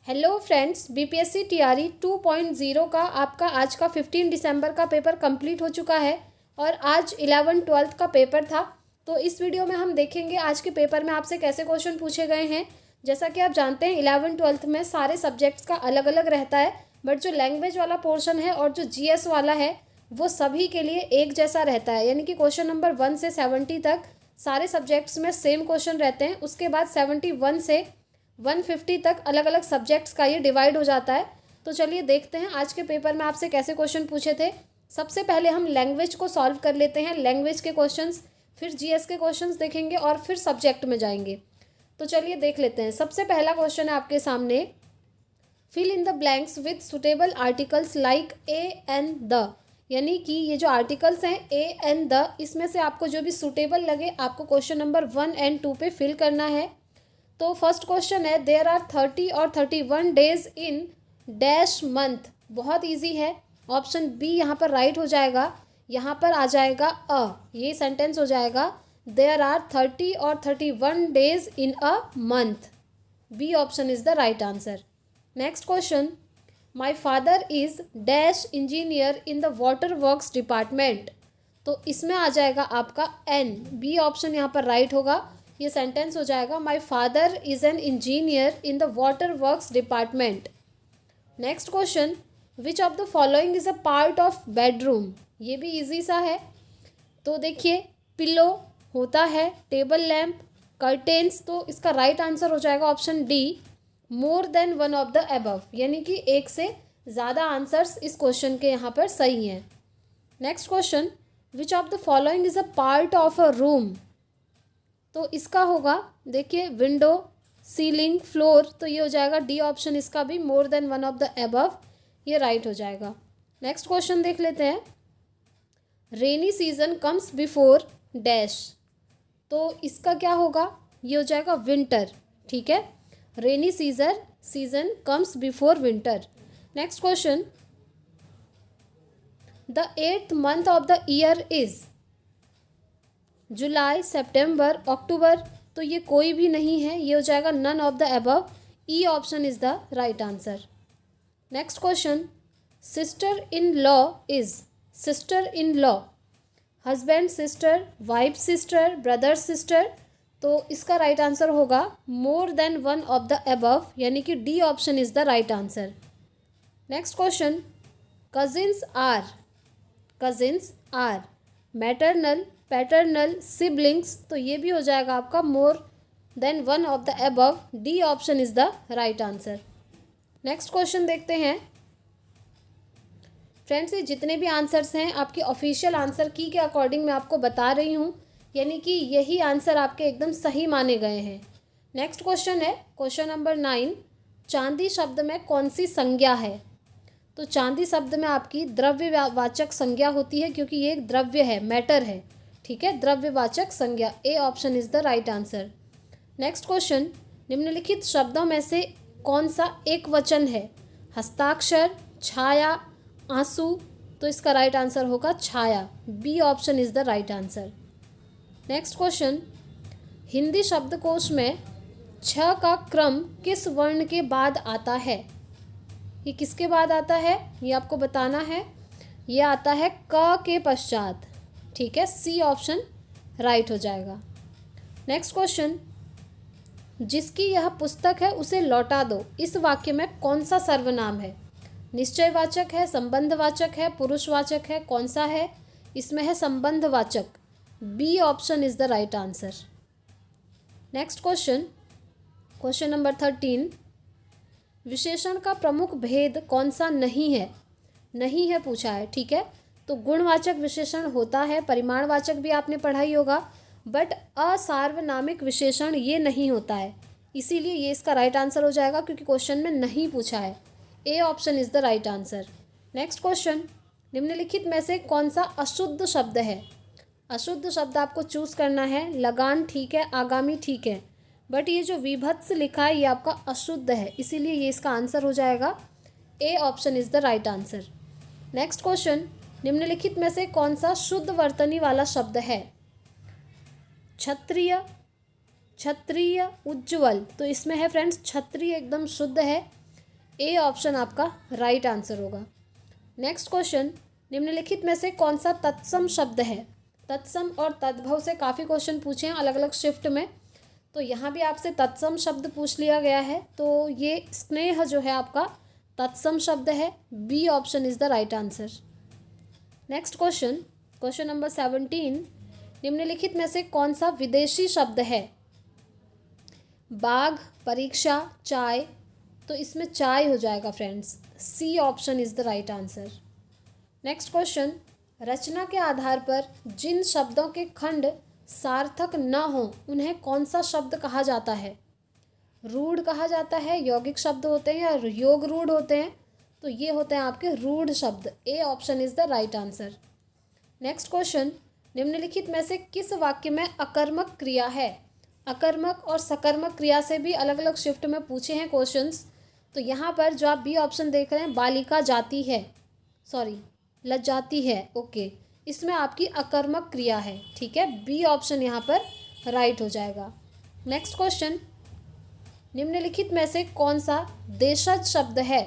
Hello friends, BPSC TRE 2.0 का आपका आज का 15 दिसंबर का पेपर कंप्लीट हो चुका है और आज 11-12 का पेपर था। तो इस वीडियो में हम देखेंगे आज के पेपर में आपसे कैसे क्वेश्चन पूछे गए हैं। जैसा कि आप जानते हैं 11-12 में सारे सब्जेक्ट्स का अलग अलग रहता है, बट जो लैंग्वेज वाला पोर्शन है और जो जीएस वाला है वो सभी के लिए एक जैसा रहता है। यानी कि क्वेश्चन नंबर 1 से 70 तक सारे सब्जेक्ट्स में सेम क्वेश्चन रहते हैं। उसके बाद 71 से 150 तक अलग अलग सब्जेक्ट्स का ये डिवाइड हो जाता है। तो चलिए देखते हैं आज के पेपर में आपसे कैसे क्वेश्चन पूछे थे। सबसे पहले हम लैंग्वेज को सॉल्व कर लेते हैं, लैंग्वेज के क्वेश्चंस, फिर जीएस के क्वेश्चंस देखेंगे और फिर सब्जेक्ट में जाएंगे। तो चलिए देख लेते हैं। सबसे पहला क्वेश्चन है आपके सामने, fill in the blanks with suitable articles like a and the. यानी कि ये जो आर्टिकल्स हैं ए एंड द, इसमें से आपको जो भी सुटेबल लगे आपको क्वेश्चन नंबर 1 और 2 पे फिल करना है। तो फर्स्ट क्वेश्चन है, देयर आर 30 और 31 डेज इन डैश मंथ। बहुत इजी है, ऑप्शन बी यहाँ पर राइट हो जाएगा। यहाँ पर आ जाएगा ये सेंटेंस हो जाएगा, देयर आर 30 और 31 days in a month. B option is the right answer. Next question, my father is dash engineer in the water works department. तो इसमें आ जाएगा आपका एन, बी ऑप्शन यहाँ पर राइट होगा। ये सेंटेंस हो जाएगा, माई father is an engineer in the water works department. Next question, which of the following is a part of bedroom. ये भी इजी सा है। तो देखिए, पिलो होता है, टेबल लैम्प, कर्टेन्स। तो इसका राइट आंसर हो जाएगा option D, more than one of the above. यानी कि एक से ज़्यादा आंसर्स इस क्वेश्चन के यहाँ पर सही हैं। Next question, which of the following is a part of a room. तो इसका होगा, देखिए, विंडो, सीलिंग, फ्लोर। तो ये हो जाएगा डी ऑप्शन, इसका भी मोर than one of the above, ये राइट हो जाएगा। नेक्स्ट क्वेश्चन देख लेते हैं, रेनी सीजन कम्स बिफोर डैश। तो इसका क्या होगा, ये हो जाएगा विंटर। ठीक है, rainy season comes before winter. Next question, the 8th month of the year is July, September, October. तो ये कोई भी नहीं है, ये हो जाएगा none of the above. E option is the right answer. Next question, sister in law is. Sister in law, husband sister, wife sister, brother sister. तो इसका राइट आंसर होगा more than one of the above, यानी कि D option is the right answer. Next question, cousins are maternal, paternal, siblings. तो ये भी हो जाएगा आपका more than one of the above. D option is the right answer. Next question देखते हैं। फ्रेंड्स, ये जितने भी आंसर्स हैं आपके ऑफिशियल आंसर की के अकॉर्डिंग मैं आपको बता रही हूँ, यानी कि यही आंसर आपके एकदम सही माने गए हैं। नेक्स्ट क्वेश्चन है क्वेश्चन नंबर 9, चांदी शब्द में कौन सी संज्ञा है। तो चांदी शब्द में आपकी द्रव्यवाचक संज्ञा होती है, क्योंकि ये एक द्रव्य है, मैटर है। ठीक है, द्रव्यवाचक संज्ञा, ए option is the right answer. Next question, निम्नलिखित शब्दों में से कौन सा एक वचन है। हस्ताक्षर, छाया, आंसू। तो इसका राइट आंसर होगा छाया, B option is the right answer. Next question, Hindi शब्दकोश में छ का क्रम किस वर्ण के बाद आता है। ये किसके बाद आता है, ये आपको बताना है। ये आता है क के पश्चात। ठीक है, सी ऑप्शन राइट हो जाएगा। नेक्स्ट क्वेश्चन, जिसकी यह पुस्तक है उसे लौटा दो। इस वाक्य में कौन सा सर्वनाम है। निश्चयवाचक है, संबंधवाचक है, पुरुषवाचक है, कौन सा है। इसमें है संबंधवाचक, B option is the right answer. Next question, question number 13, विशेषण का प्रमुख भेद कौन सा नहीं है पूछा है। ठीक है, तो गुणवाचक विशेषण होता है, परिमाणवाचक भी आपने पढ़ाई होगा, बट असार्वनामिक विशेषण ये नहीं होता है। इसीलिए ये इसका राइट आंसर हो जाएगा, क्योंकि क्वेश्चन में नहीं पूछा है। ए option is the right answer. Next question, निम्नलिखित में से कौन सा अशुद्ध शब्द है। अशुद्ध शब्द आपको चूज करना है। लगान ठीक है, आगामी ठीक है, बट ये जो विभत्स लिखा है ये आपका अशुद्ध है, इसीलिए ये इसका आंसर हो जाएगा। ए option is the right answer. Next question, निम्नलिखित में से कौन सा शुद्ध वर्तनी वाला शब्द है। क्षत्रिय, उज्ज्वल। तो इसमें है फ्रेंड्स, क्षत्रिय एकदम शुद्ध है। ए ऑप्शन आपका राइट आंसर होगा। नेक्स्ट क्वेश्चन, निम्नलिखित में से कौन सा तत्सम शब्द है? तत्सम और तद्भव से काफ़ी क्वेश्चन पूछे हैं अलग अलग शिफ्ट में, तो यहाँ भी आपसे तत्सम शब्द पूछ लिया गया है। तो ये स्नेह जो है आपका तत्सम शब्द है। B option is the right answer. Next question, question number 17, निम्नलिखित में से कौन सा विदेशी शब्द है? बाघ, परीक्षा, चाय। तो इसमें चाय हो जाएगा friends. C option is the right answer. Next question, रचना के आधार पर जिन शब्दों के खंड सार्थक न हो उन्हें कौन सा शब्द कहा जाता है? रूढ़ कहा जाता है, यौगिक शब्द होते हैं या योग रूढ़ होते हैं, तो ये होते हैं आपके रूढ़ शब्द। A option is the right answer. Next question, निम्नलिखित में से किस वाक्य में अकर्मक क्रिया है? अकर्मक और सकर्मक क्रिया से भी अलग अलग शिफ्ट में पूछे हैं क्वेश्चंस। तो यहाँ पर जो आप बी ऑप्शन देख रहे हैं, बालिका जाती है, सॉरी लज्जाती है, ओके, इसमें आपकी अकर्मक क्रिया है, ठीक है। बी ऑप्शन यहाँ पर राइट हो जाएगा। नेक्स्ट क्वेश्चन, निम्नलिखित में से कौन सा देशज शब्द है?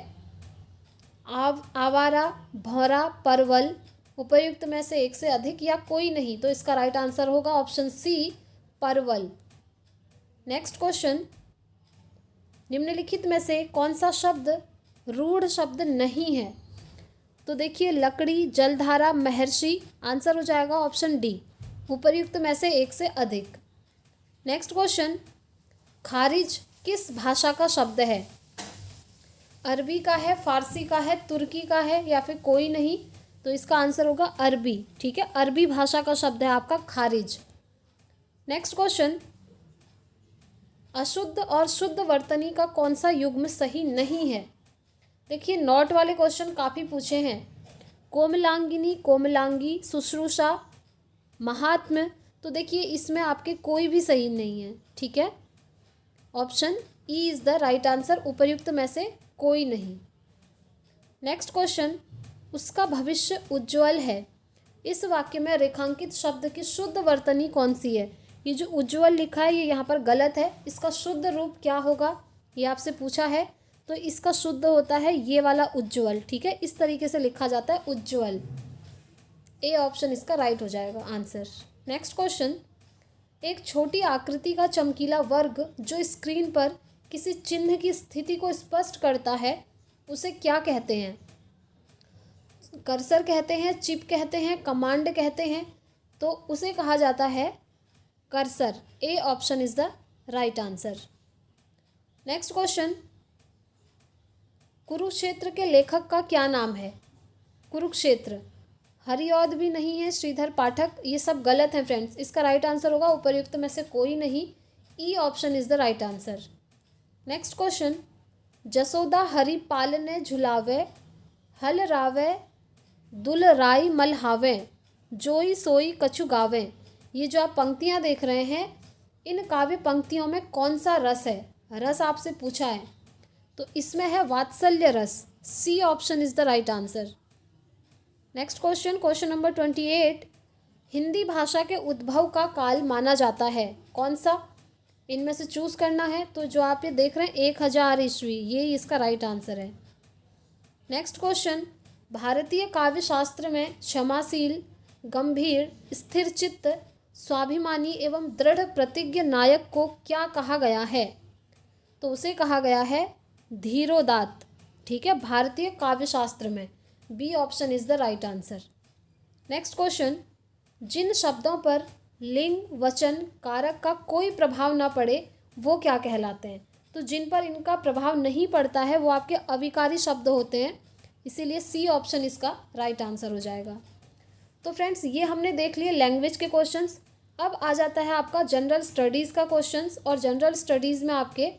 आवारा, भौरा, परवल। उपर्युक्त में से एक से अधिक या कोई नहीं, तो इसका राइट आंसर होगा ऑप्शन सी, परवल। नेक्स्ट क्वेश्चन, निम्नलिखित में से कौन सा शब्द रूढ़ शब्द नहीं है? तो देखिए, लकड़ी, जलधारा, महर्षि। आंसर हो जाएगा ऑप्शन डी, उपर्युक्त में से एक से अधिक। नेक्स्ट क्वेश्चन, खारिज किस भाषा का शब्द है? अरबी का है, फारसी का है, तुर्की का है या फिर कोई नहीं, तो इसका आंसर होगा अरबी, ठीक है। अरबी भाषा का शब्द है आपका खारिज। नेक्स्ट क्वेश्चन, अशुद्ध और शुद्ध वर्तनी का कौन सा युग्म सही नहीं है? देखिए, नॉट वाले क्वेश्चन काफ़ी पूछे हैं। कोमलांगिनी, कोमलांगी, शुश्रूषा, महात्म्य। तो देखिए, इसमें आपके कोई भी सही नहीं है, ठीक है। Option E is the right answer, उपर्युक्त में से कोई नहीं। नेक्स्ट क्वेश्चन, उसका भविष्य उज्ज्वल है। इस वाक्य में रेखांकित शब्द की शुद्ध वर्तनी कौन सी है? ये जो उज्ज्वल लिखा है ये यहाँ पर गलत है। इसका शुद्ध रूप क्या होगा, ये आपसे पूछा है। तो इसका शुद्ध होता है ये वाला उज्ज्वल, ठीक है। इस तरीके से लिखा जाता है उज्ज्वल। ए ऑप्शन इसका राइट हो जाएगा आंसर। नेक्स्ट क्वेश्चन, एक छोटी आकृति का चमकीला वर्ग जो स्क्रीन पर किसी चिन्ह की स्थिति को स्पष्ट करता है उसे क्या कहते हैं? कर्सर कहते हैं, चिप कहते हैं, कमांड कहते हैं, तो उसे कहा जाता है cursor. A option is the right answer. Next question, Kurukshetra के लेखक का क्या नाम है? कुरुक्षेत्र, हरिऔध भी नहीं है, श्रीधर पाठक, ये सब गलत हैं फ्रेंड्स। इसका राइट आंसर होगा उपर्युक्त में से कोई नहीं। E option is the right answer. Next question, Jasoda Hari पालने झुलावे, हल रावे दुल राई मलहावे, जोई सोई कछु गावे। ये जो आप पंक्तियाँ देख रहे हैं, इन काव्य पंक्तियों में कौन सा रस है? रस आपसे पूछा है, तो इसमें है वात्सल्य रस। C option is the right answer. Next question, question number 28, Hindi भाषा के उद्भव का काल माना जाता है कौन सा? इनमें से चूज़ करना है। तो जो आप ये देख रहे हैं 1000 ईस्वी, ये इसका राइट आंसर है। नेक्स्ट क्वेश्चन, भारतीय काव्य शास्त्र में क्षमाशील, गंभीर, स्थिरचित्त, स्वाभिमानी एवं दृढ़ प्रतिज्ञ नायक को क्या कहा गया है? तो उसे कहा गया है धीरोदात्त, ठीक है, भारतीय काव्य शास्त्र में। B option is the right answer. Next question, जिन शब्दों पर लिंग, वचन, कारक का कोई प्रभाव ना पड़े वो क्या कहलाते हैं? तो जिन पर इनका प्रभाव नहीं पड़ता है वो आपके अविकारी शब्द होते हैं, इसीलिए सी ऑप्शन इसका राइट आंसर हो जाएगा। तो फ्रेंड्स, ये हमने देख लिए लैंग्वेज के क्वेश्चंस। अब आ जाता है आपका जनरल स्टडीज़ का क्वेश्चंस, और जनरल स्टडीज़ में आपके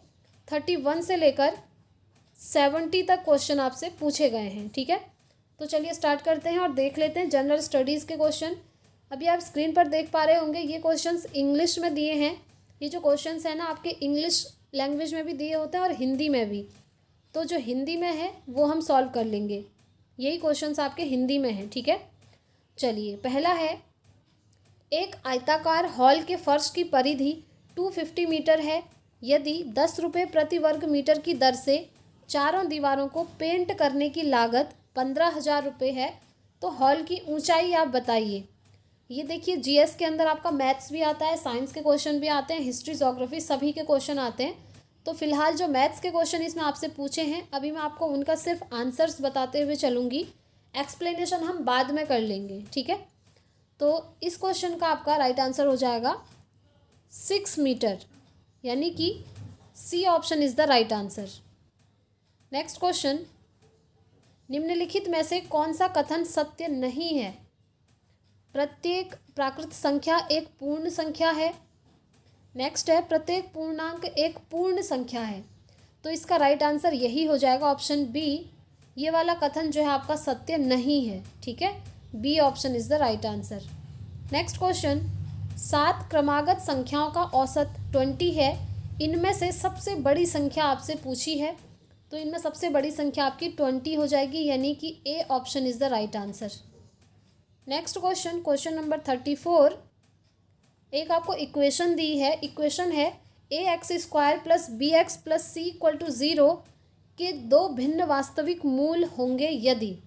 31 से लेकर 70 तक क्वेश्चन आपसे पूछे गए हैं, ठीक है। तो चलिए स्टार्ट करते हैं और देख लेते हैं जनरल स्टडीज़ के क्वेश्चन। अभी आप स्क्रीन पर देख पा रहे होंगे, ये क्वेश्चंस इंग्लिश में दिए हैं। ये जो क्वेश्चंस हैं ना, आपके इंग्लिश लैंग्वेज में भी दिए होते हैं और हिंदी में भी। तो जो हिंदी में है वो हम सॉल्व कर लेंगे। यही क्वेश्चंस आपके हिंदी में हैं, ठीक है। चलिए, पहला है, एक आयताकार हॉल के फर्श की परिधि 250 मीटर है। यदि 10 रुपये प्रति वर्ग मीटर की दर से चारों दीवारों को पेंट करने की लागत 15,000 रुपये है, तो हॉल की ऊंचाई आप बताइए। ये देखिए जीएस के अंदर आपका मैथ्स भी आता है, साइंस के क्वेश्चन भी आते हैं, हिस्ट्री ज्योग्राफी सभी के क्वेश्चन आते हैं। तो फिलहाल जो मैथ्स के क्वेश्चन इसमें आपसे पूछे हैं, अभी मैं आपको उनका सिर्फ आंसर्स बताते हुए चलूँगी, एक्सप्लेनेशन हम बाद में कर लेंगे, ठीक है। तो इस क्वेश्चन का आपका राइट आंसर हो जाएगा 6 मीटर, यानी कि C option is the right answer. Next question, निम्नलिखित में से कौन सा कथन सत्य नहीं है? प्रत्येक प्राकृत संख्या एक पूर्ण संख्या है। नेक्स्ट है प्रत्येक पूर्णांक एक पूर्ण संख्या है। तो इसका राइट आंसर यही हो जाएगा ऑप्शन बी। ये वाला कथन जो है आपका सत्य नहीं है, ठीक है। B option is the right answer. Next question, 7 क्रमागत संख्याओं का औसत 20 है। इनमें से सबसे बड़ी संख्या आपसे पूछी है, तो इनमें सबसे बड़ी संख्या आपकी 20 हो जाएगी, यानी कि A option is the right answer. Next question, question number 34, एक आपको इक्वेशन दी है। इक्वेशन है ax² plus bx plus C equal to 0 के 2 भिन्न वास्तविक मूल होंगे यदि।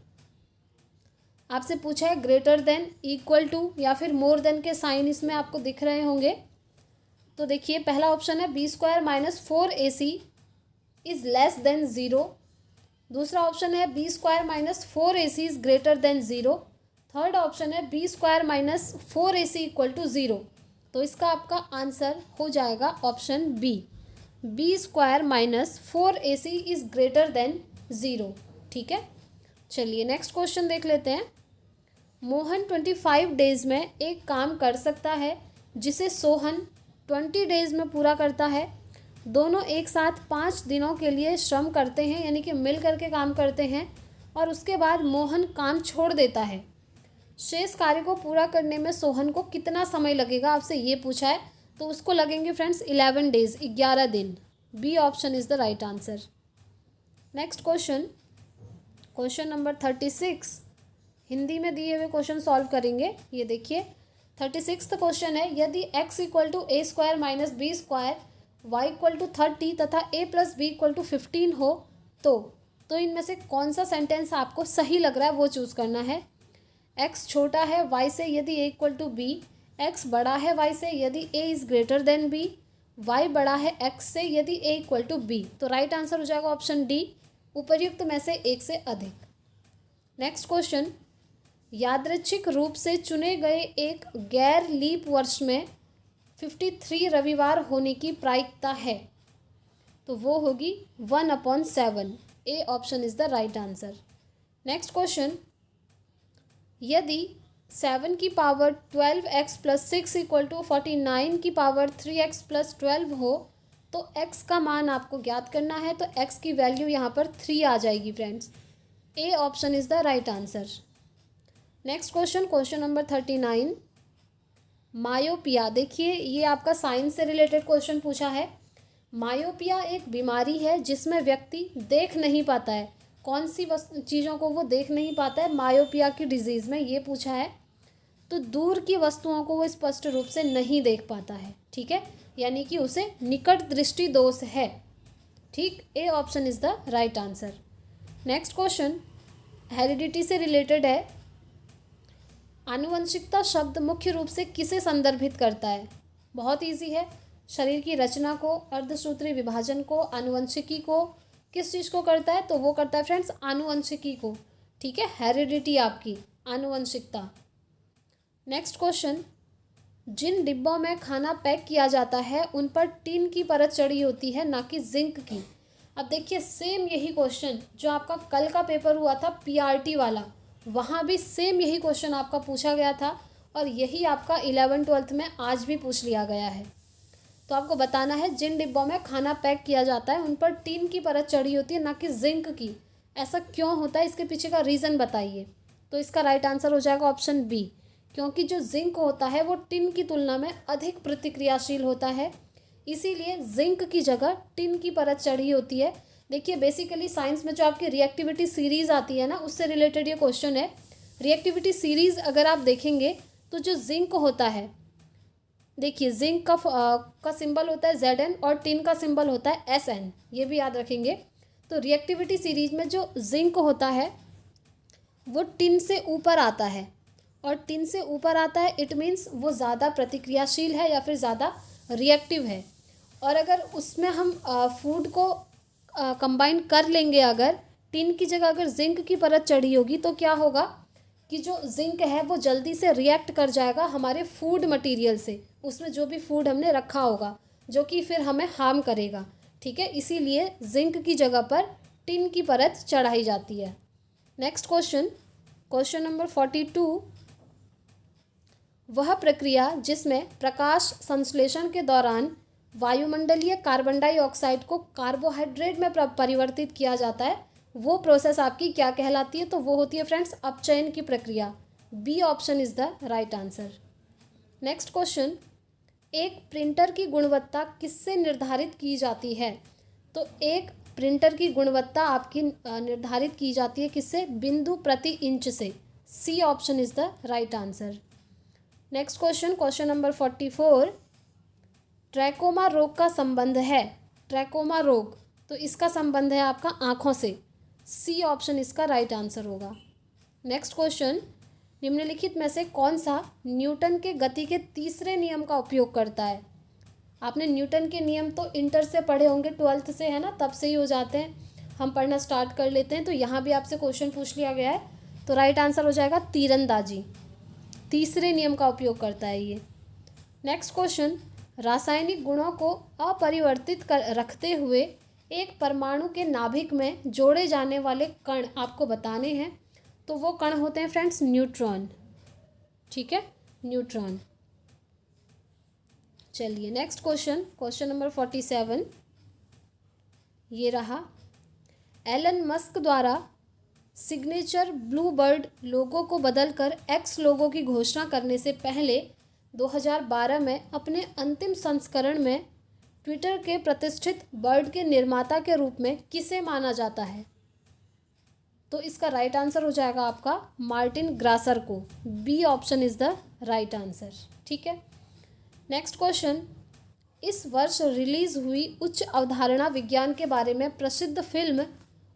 आपसे पूछा है ग्रेटर देन, इक्वल टू या फिर मोर देन के साइन इसमें आपको दिख रहे होंगे। तो देखिए पहला ऑप्शन है b² minus 4ac is less than 0। दूसरा ऑप्शन है b² minus 4ac is greater than 0। Third option है b² minus 4ac equal to 0। तो इसका आपका आंसर हो जाएगा option B, b² minus 4ac is greater than 0, ठीक है। चलिए नेक्स्ट क्वेश्चन देख लेते हैं। मोहन 25 डेज में एक काम कर सकता है जिसे सोहन 20 डेज में पूरा करता है। दोनों एक साथ 5 दिनों के लिए श्रम करते हैं, यानी कि मिल करके काम करते हैं, और उसके बाद मोहन काम छोड़ देता है। शेष कार्य को पूरा करने में सोहन को कितना समय लगेगा, आपसे ये पूछा है। तो उसको लगेंगे फ्रेंड्स 11 डेज, 11 दिन। B option is the right answer. Next question, question number 36, Hindi में दिए हुए क्वेश्चन सॉल्व करेंगे। ये देखिए 36वां क्वेश्चन है, यदि x equal to a² minus b², y equal to 30 तथा a plus B equal to 15 हो तो इनमें से कौन सा सेंटेंस आपको सही लग रहा है वो चूज़ करना है। x छोटा है y से यदि a equal to b, x बड़ा है y से यदि a is greater than b, y बड़ा है x से यदि a इक्वल टू b। तो राइट आंसर हो जाएगा ऑप्शन डी, उपर्युक्त में से एक से अधिक। नेक्स्ट क्वेश्चन, यादृच्छिक रूप से चुने गए एक गैर लीप वर्ष में 53 रविवार होने की प्रायिकता है, तो वो होगी 1/7। A option is the right answer. Next question, यदि 7 की power 12x plus 6 equal to 49 की पावर 3x प्लस 12 हो तो x का मान आपको ज्ञात करना है। तो x की वैल्यू यहाँ पर 3 आ जाएगी friends. A option is the right answer. Next question, question number 39, myopia. देखिए ये आपका साइंस से रिलेटेड क्वेश्चन पूछा है। मायोपिया एक बीमारी है जिसमें व्यक्ति देख नहीं पाता है। कौन सी चीज़ों को वो देख नहीं पाता है मायोपिया की डिजीज़ में, ये पूछा है। तो दूर की वस्तुओं को वो स्पष्ट रूप से नहीं देख पाता है, ठीक है, यानी कि उसे निकट दृष्टि दोष है, ठीक। A option is the right answer. Next question heredity से रिलेटेड है। आनुवंशिकता शब्द मुख्य रूप से किसे संदर्भित करता है? बहुत इजी है, शरीर की रचना को, अर्धसूत्री विभाजन को, आनुवंशिकी को, किस चीज़ को करता है? तो वो करता है फ्रेंड्स आनुवंशिकी को, ठीक है। हेरिडिटी आपकी आनुवंशिकता। नेक्स्ट क्वेश्चन, जिन डिब्बों में खाना पैक किया जाता है उन पर टिन की परत चढ़ी होती है, ना कि जिंक की। अब देखिए सेम यही क्वेश्चन जो आपका कल का पेपर हुआ था पीआरटी वाला, वहाँ भी सेम यही क्वेश्चन आपका पूछा गया था, और यही आपका 11th-12th में आज भी पूछ लिया गया है। तो आपको बताना है जिन डिब्बों में खाना पैक किया जाता है उन पर टिन की परत चढ़ी होती है, ना कि जिंक की। ऐसा क्यों होता है, इसके पीछे का रीज़न बताइए। तो इसका राइट आंसर हो जाएगा ऑप्शन बी, क्योंकि जो जिंक होता है वो टिन की तुलना में अधिक प्रतिक्रियाशील होता है, इसीलिए जिंक की जगह टिन की परत चढ़ी होती है। देखिए बेसिकली साइंस में जो आपकी रिएक्टिविटी सीरीज़ आती है ना, उससे रिलेटेड ये क्वेश्चन है। रिएक्टिविटी सीरीज़ अगर आप देखेंगे तो जो जिंक होता है, देखिए जिंक का सिंबल होता है Zn और टिन का सिंबल होता है Sn, ये भी याद रखेंगे। तो रिएक्टिविटी सीरीज में जो जिंक होता है वो टिन से ऊपर आता है, और टिन से ऊपर आता है इट मीन्स वो ज़्यादा प्रतिक्रियाशील है या फिर ज़्यादा रिएक्टिव है। और अगर उसमें हम फूड को कंबाइन कर लेंगे, अगर टिन की जगह अगर जिंक की परत चढ़ी होगी तो क्या होगा कि जो जिंक है वो जल्दी से रिएक्ट कर जाएगा हमारे फूड मटेरियल से, उसमें जो भी फूड हमने रखा होगा, जो कि फिर हमें हार्म करेगा। ठीक है, इसीलिए जिंक की जगह पर टिन की परत चढ़ाई जाती है। Next question, question number 42। वह प्रक्रिया जिसमें प्रकाश संश्लेषण के दौरान वायुमंडलीय कार्बन डाइऑक्साइड को कार्बोहाइड्रेट में परिवर्तित किया जाता है, वो प्रोसेस आपकी क्या कहलाती है? तो वो होती है फ्रेंड्स अपचयन की प्रक्रिया। B option is the right answer. Next question, एक प्रिंटर की गुणवत्ता किससे निर्धारित की जाती है? तो एक प्रिंटर की गुणवत्ता आपकी निर्धारित की जाती है किससे? बिंदु प्रति इंच से। C option is the right answer. Next question, question number 44। Trachoma रोग का संबंध है, ट्रैकोमा रोग, तो इसका संबंध है आपका आँखों से। सी ऑप्शन इसका राइट आंसर होगा। नेक्स्ट क्वेश्चन, निम्नलिखित में से कौन सा न्यूटन के गति के तीसरे नियम का उपयोग करता है? आपने न्यूटन के नियम तो इंटर से पढ़े होंगे, 12th से, है ना, तब से ही हो जाते हैं, हम पढ़ना स्टार्ट कर लेते हैं। तो यहाँ भी आपसे क्वेश्चन पूछ लिया गया है, तो राइट आंसर हो जाएगा तीरंदाजी। तीसरे नियम का उपयोग करता है ये। नेक्स्ट क्वेश्चन, रासायनिक गुणों को अपरिवर्तित कर रखते हुए एक परमाणु के नाभिक में जोड़े जाने वाले कण आपको बताने हैं, तो वो कण होते हैं फ्रेंड्स न्यूट्रॉन। ठीक है, न्यूट्रॉन। चलिए नेक्स्ट क्वेश्चन, क्वेश्चन नंबर 47 ये रहा। एलन मस्क द्वारा सिग्नेचर ब्लू बर्ड लोगो को बदलकर एक्स लोगो की घोषणा करने से पहले 2012 में अपने अंतिम संस्करण में ट्विटर के प्रतिष्ठित बर्ड के निर्माता के रूप में किसे माना जाता है? तो इसका राइट आंसर हो जाएगा आपका मार्टिन ग्रासर को। B option is the right answer. ठीक है, नेक्स्ट क्वेश्चन, इस वर्ष रिलीज हुई उच्च अवधारणा विज्ञान के बारे में प्रसिद्ध फिल्म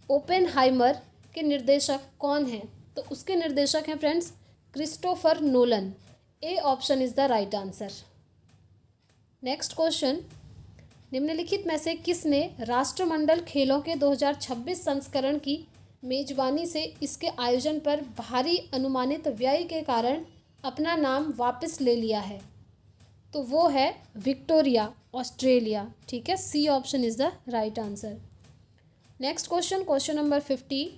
ओपेनहाइमर के निर्देशक कौन हैं? तो उसके निर्देशक हैं friends Christopher Nolan. A option is the right answer. Next question, निम्नलिखित में से किसने राष्ट्रमंडल खेलों के 2026 संस्करण की मेजबानी से इसके आयोजन पर भारी अनुमानित व्यय के कारण अपना नाम वापस ले लिया है? तो वो है विक्टोरिया, ऑस्ट्रेलिया। ठीक है, C option is the right answer. Next question, question number 50।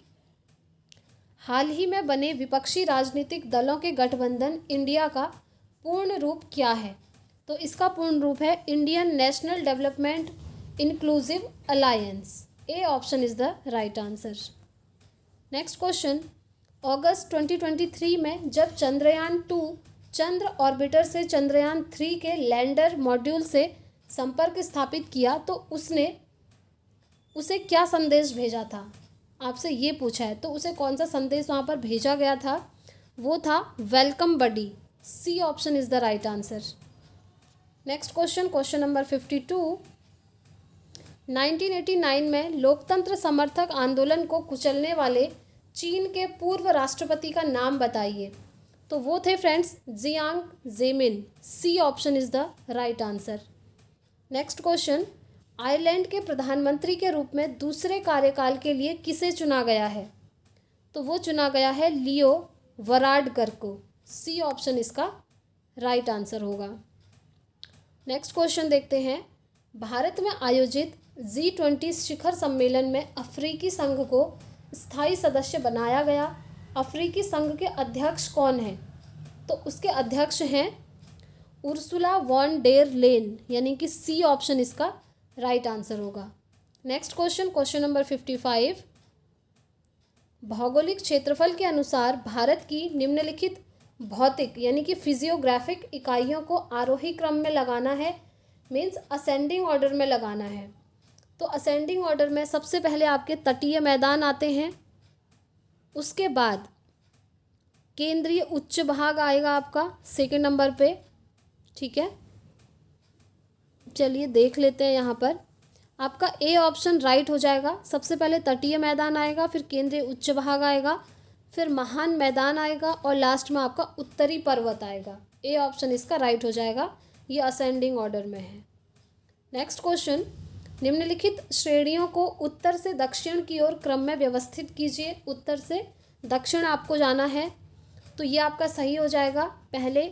हाल ही में बने विपक्षी राजनीतिक दलों के गठबंधन इंडिया का पूर्ण रूप क्या है? तो इसका पूर्ण रूप है Indian National Development Inclusive Alliance. A option is the right answer. Next question, अगस्त 2023 में जब चंद्रयान 2 चंद्र ऑर्बिटर से चंद्रयान 3 के लैंडर मॉड्यूल से संपर्क स्थापित किया तो उसे क्या संदेश भेजा था? आपसे ये पूछा है, तो उसे कौन सा संदेश वहाँ पर भेजा गया था? वो था welcome buddy. C option is the right answer. Next question, question number 52। 1989 में लोकतंत्र समर्थक आंदोलन को कुचलने वाले चीन के पूर्व राष्ट्रपति का नाम बताइए। तो वो थे friends Jiang Zemin. C option is the right answer. Next question, Ireland के प्रधानमंत्री के रूप में दूसरे कार्यकाल के लिए किसे चुना गया है? तो वो चुना गया है लियो वराडकर को। सी ऑप्शन इसका राइट आंसर होगा। नेक्स्ट क्वेश्चन देखते हैं। भारत में आयोजित G20 शिखर सम्मेलन में अफ्रीकी संघ को स्थायी सदस्य बनाया गया। अफ्रीकी संघ के अध्यक्ष कौन हैं? तो उसके अध्यक्ष हैं उर्सुला वॉन डेर लेन, यानी कि सी ऑप्शन इसका राइट आंसर होगा। Next question, question number 55। भौगोलिक क्षेत्रफल के अनुसार भारत की निम्नलिखित भौतिक यानी कि फिजियोग्राफिक इकाइयों को आरोही क्रम में लगाना है, मीन्स असेंडिंग ऑर्डर में लगाना है। तो असेंडिंग ऑर्डर में सबसे पहले आपके तटीय मैदान आते हैं, उसके बाद केंद्रीय उच्च भाग आएगा आपका सेकंड नंबर पे। ठीक है, चलिए देख लेते हैं यहाँ पर। आपका ए ऑप्शन राइट हो जाएगा। सबसे पहले तटीय मैदान आएगा, फिर केंद्रीय उच्च भाग आएगा, फिर महान मैदान आएगा और लास्ट में आपका उत्तरी पर्वत आएगा। ए ऑप्शन इसका राइट हो जाएगा, ये असेंडिंग ऑर्डर में है। नेक्स्ट क्वेश्चन, निम्नलिखित श्रेणियों को उत्तर से दक्षिण की ओर क्रम में व्यवस्थित कीजिए। उत्तर से दक्षिण आपको जाना है, तो ये आपका सही हो जाएगा। पहले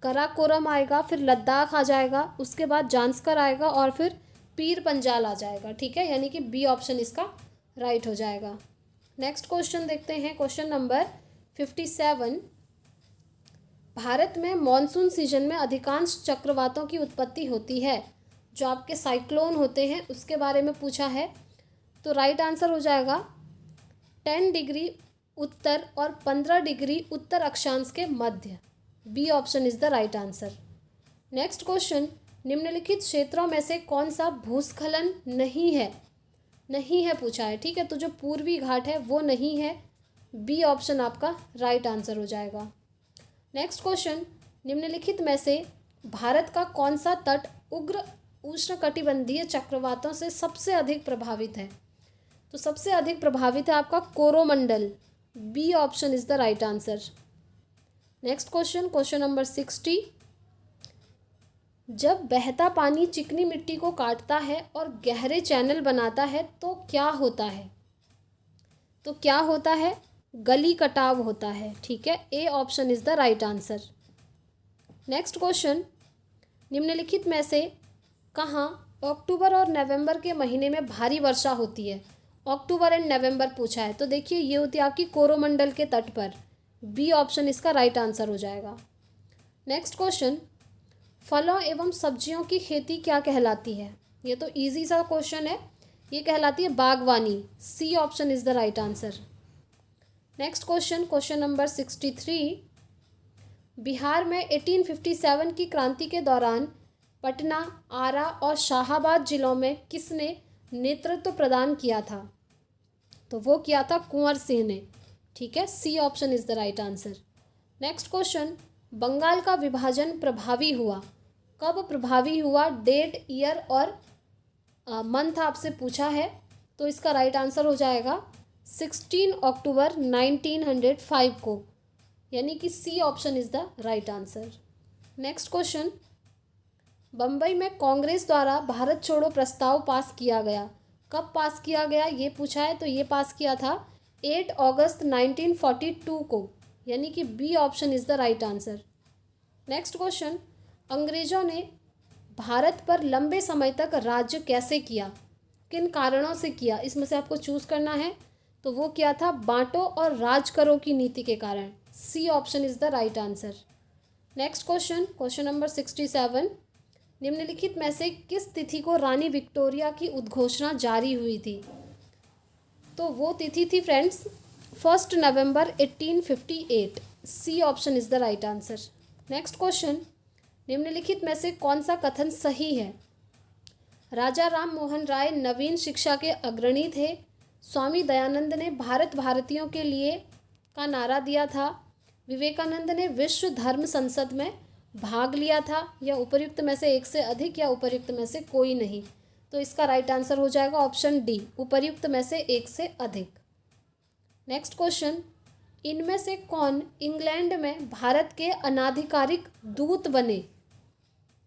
कराकोरम आएगा, फिर लद्दाख आ जाएगा, उसके बाद जांस्कर आएगा और फिर पीर पंजाल आ जाएगा। ठीक है, यानी कि बी ऑप्शन इसका राइट हो जाएगा। नेक्स्ट क्वेश्चन देखते हैं, क्वेश्चन नंबर 57। भारत में मॉनसून सीजन में अधिकांश चक्रवातों की उत्पत्ति होती है। जो आपके साइक्लोन होते हैं उसके बारे में पूछा है, तो राइट आंसर हो जाएगा 10 डिग्री उत्तर और 15 डिग्री उत्तर अक्षांश के मध्य। B option is the right answer. Next question, निम्नलिखित क्षेत्रों में से कौन सा भूस्खलन नहीं है पूछा है। ठीक है, तो जो पूर्वी घाट है वो नहीं है। बी ऑप्शन आपका राइट आंसर हो जाएगा। नेक्स्ट क्वेश्चन, निम्नलिखित में से भारत का कौन सा तट उग्र उष्णकटिबंधीय चक्रवातों से सबसे अधिक प्रभावित है। तो सबसे अधिक प्रभावित है आपका Coromandel. B option is the right answer. Next question, question number 60। जब बहता पानी चिकनी मिट्टी को काटता है और गहरे चैनल बनाता है तो क्या होता है। तो क्या होता है, गली कटाव होता है। ठीक है, ए option is the right answer. Next question, निम्नलिखित में से कहाँ अक्टूबर और नवंबर के महीने में भारी वर्षा होती है। अक्टूबर एंड नवंबर पूछा है, तो देखिए ये होती है आपकी कोरोमंडल के तट पर। बी ऑप्शन इसका राइट आंसर हो जाएगा। नेक्स्ट क्वेश्चन, फलों एवं सब्जियों की खेती क्या कहलाती है। ये तो इजी सा क्वेश्चन है, ये कहलाती है बागवानी। C option is the right answer. Next question, question number 63। Bihar में 1857 की क्रांति के दौरान पटना, आरा और शाहाबाद जिलों में किसने नेतृत्व प्रदान किया था। तो वो किया था कुंवर सिंह ने। ठीक है, C option is the right answer. Next question, Bengal का विभाजन प्रभावी हुआ, कब प्रभावी हुआ। डेट, ईयर और मंथ आपसे पूछा है, तो इसका राइट आंसर हो जाएगा 16 अक्टूबर 1905 को, यानी कि C option is the right answer. Next question, Bombay में कांग्रेस द्वारा भारत छोड़ो प्रस्ताव पास किया गया, कब पास किया गया ये पूछा है। तो ये पास किया था 8 अगस्त 1942 को, यानी कि B option is the right answer. Next question, अंग्रेजों ने भारत पर लंबे समय तक राज्य कैसे किया, किन कारणों से किया, इसमें से आपको चूज करना है। तो वो किया था बांटो और राज करो की नीति के कारण। C option is the right answer. Next question, question number 67। निम्नलिखित में से किस तिथि को रानी विक्टोरिया की उद्घोषणा जारी हुई थी। तो वो तिथि थी फ्रेंड्स 1 नवंबर 1858। C option is the right answer. Next question, निम्नलिखित में से कौन सा कथन सही है। राजा राम मोहन राय नवीन शिक्षा के अग्रणी थे। स्वामी दयानंद ने भारत भारतीयों के लिए का नारा दिया था। विवेकानंद ने विश्व धर्म संसद में भाग लिया था। या उपर्युक्त में से एक से अधिक या उपर्युक्त में से कोई नहीं। तो इसका राइट आंसर हो जाएगा ऑप्शन डी, उपर्युक्त में से एक से अधिक। नेक्स्ट क्वेश्चन, इनमें से कौन इंग्लैंड में भारत के अनाधिकारिक दूत बने।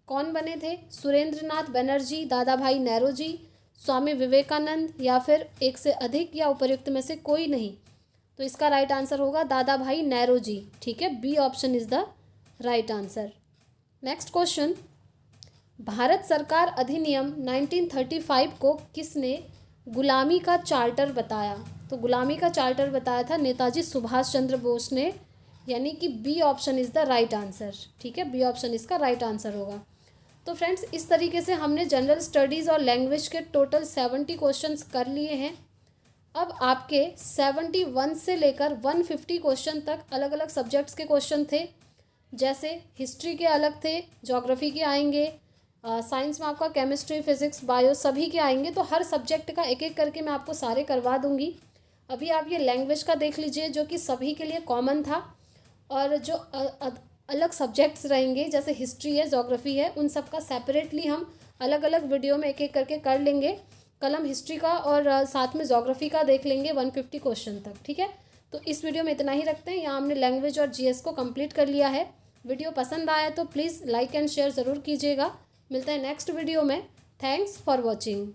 कौन बने थे। सुरेंद्रनाथ बनर्जी, दादा भाई नेरोजी, स्वामी विवेकानंद या फिर एक से अधिक या उपर्युक्त में से कोई नहीं। तो इसका राइट आंसर होगा दादा भाई नेरोजी। ठीक है, B option is the right answer. Next question, Bharat सरकार अधिनियम 1935 को किसने गुलामी का चार्टर बताया। तो गुलामी का चार्टर बताया था नेताजी सुभाष चंद्र बोस ने, यानी कि B option is the right answer. ठीक है, बी ऑप्शन इसका राइट आंसर होगा। तो फ्रेंड्स, इस तरीके से हमने जनरल स्टडीज़ और लैंग्वेज के टोटल 70 क्वेश्चंस कर लिए हैं। अब आपके 71 से लेकर 150 क्वेश्चन तक अलग अलग सब्जेक्ट्स के क्वेश्चन थे। जैसे हिस्ट्री के अलग थे, ज्योग्राफी के आएंगे, साइंस में आपका केमिस्ट्री, फिजिक्स, बायो सभी के आएंगे। तो हर सब्जेक्ट का एक एक करके मैं आपको सारे करवा दूंगी। अभी आप ये लैंग्वेज का देख लीजिए जो कि सभी के लिए कॉमन था, और जो अलग सब्जेक्ट्स रहेंगे जैसे हिस्ट्री है, ज्योग्राफी है, उन सब का सेपरेटली हम अलग अलग वीडियो में एक एक करके कर लेंगे। कल हम हिस्ट्री का और साथ में ज्योग्राफी का देख लेंगे 150 क्वेश्चन तक, ठीक है। तो इस वीडियो में इतना ही रखते हैं। यहाँ हमने लैंग्वेज और जीएस को कंप्लीट कर लिया है। वीडियो पसंद आया तो प्लीज़ लाइक एंड शेयर ज़रूर कीजिएगा। मिलते हैं नेक्स्ट वीडियो में। Thanks for watching.